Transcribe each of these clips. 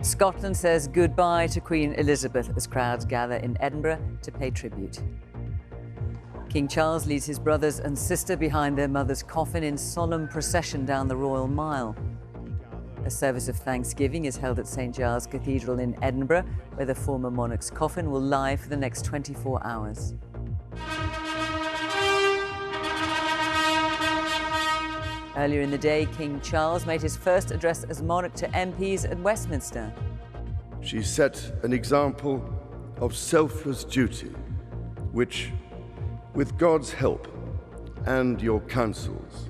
Scotland says goodbye to Queen Elizabeth as crowds gather in Edinburgh to pay tribute. King Charles leads his brothers and sister behind their mother's coffin in solemn procession down the Royal Mile. A service of thanksgiving is held at St Giles Cathedral in Edinburgh, where the former monarch's coffin will lie for the next 24 hours. Earlier in the day, King Charles made his first address as monarch to MPs at Westminster. She set an example of selfless duty, which, with God's help and your counsels,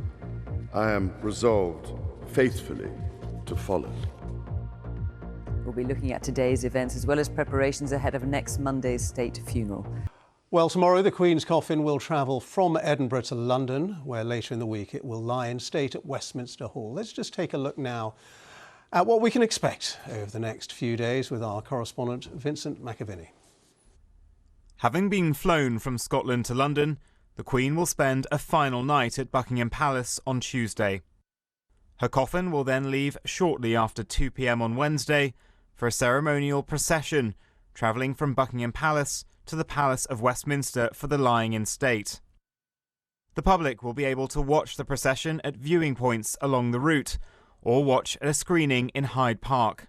I am resolved faithfully to follow. We'll be looking at today's events as well as preparations ahead of next Monday's state funeral. Well, tomorrow the Queen's coffin will travel from Edinburgh to London, where later in the week it will lie in state at Westminster Hall. Let's just take a look now at what we can expect over the next few days with our correspondent Vincent McAviney. Having been flown from Scotland to London, the Queen will spend a final night at Buckingham Palace on Tuesday. Her coffin will then leave shortly after 2 p.m. on Wednesday for a ceremonial procession, travelling from Buckingham Palace to the Palace of Westminster for the lying in state. The public will be able to watch the procession at viewing points along the route, or watch at a screening in Hyde Park.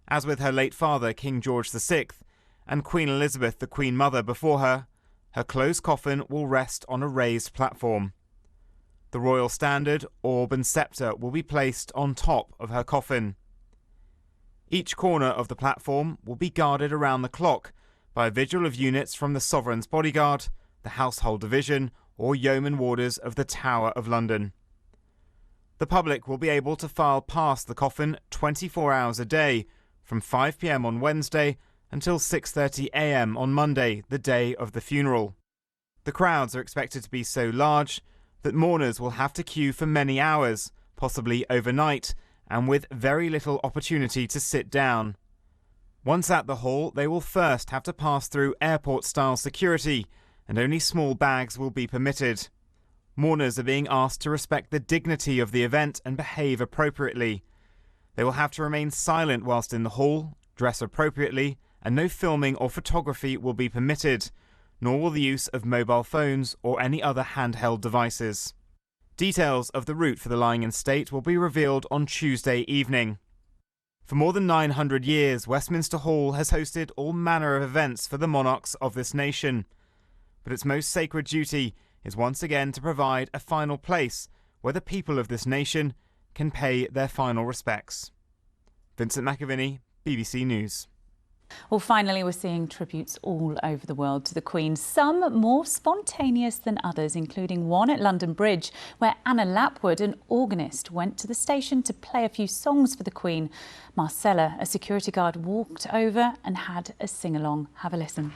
As with her late father, King George VI, and Queen Elizabeth, the Queen Mother, before her, her closed coffin will rest on a raised platform. The royal standard, orb and sceptre will be placed on top of her coffin. Each corner of the platform will be guarded around the clock by a vigil of units from the Sovereign's Bodyguard, the Household Division, or Yeoman Warders of the Tower of London. The public will be able to file past the coffin 24 hours a day, from 5 p.m. on Wednesday until 6:30 a.m. on Monday, the day of the funeral. The crowds are expected to be so large that mourners will have to queue for many hours, possibly overnight, and with very little opportunity to sit down. Once at the hall, they will first have to pass through airport-style security, and only small bags will be permitted. Mourners are being asked to respect the dignity of the event and behave appropriately. They will have to remain silent whilst in the hall, dress appropriately, and no filming or photography will be permitted, nor will the use of mobile phones or any other handheld devices. Details of the route for the lying in state will be revealed on Tuesday evening. For more than 900 years, Westminster Hall has hosted all manner of events for the monarchs of this nation. But its most sacred duty is once again to provide a final place where the people of this nation can pay their final respects. Vincent McAviney, BBC News. Well, finally, we're seeing tributes all over the world to the Queen, some more spontaneous than others, including one at London Bridge, where Anna Lapwood, an organist, went to the station to play a few songs for the Queen. Marcella, a security guard, walked over and had a sing-along. Have a listen.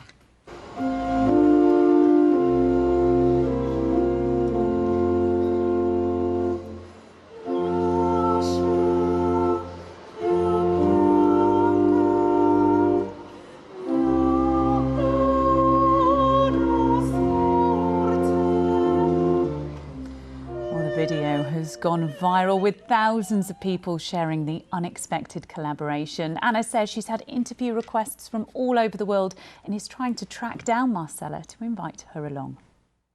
Video has gone viral with thousands of people sharing the unexpected collaboration. Anna says she's had interview requests from all over the world and is trying to track down Marcella to invite her along.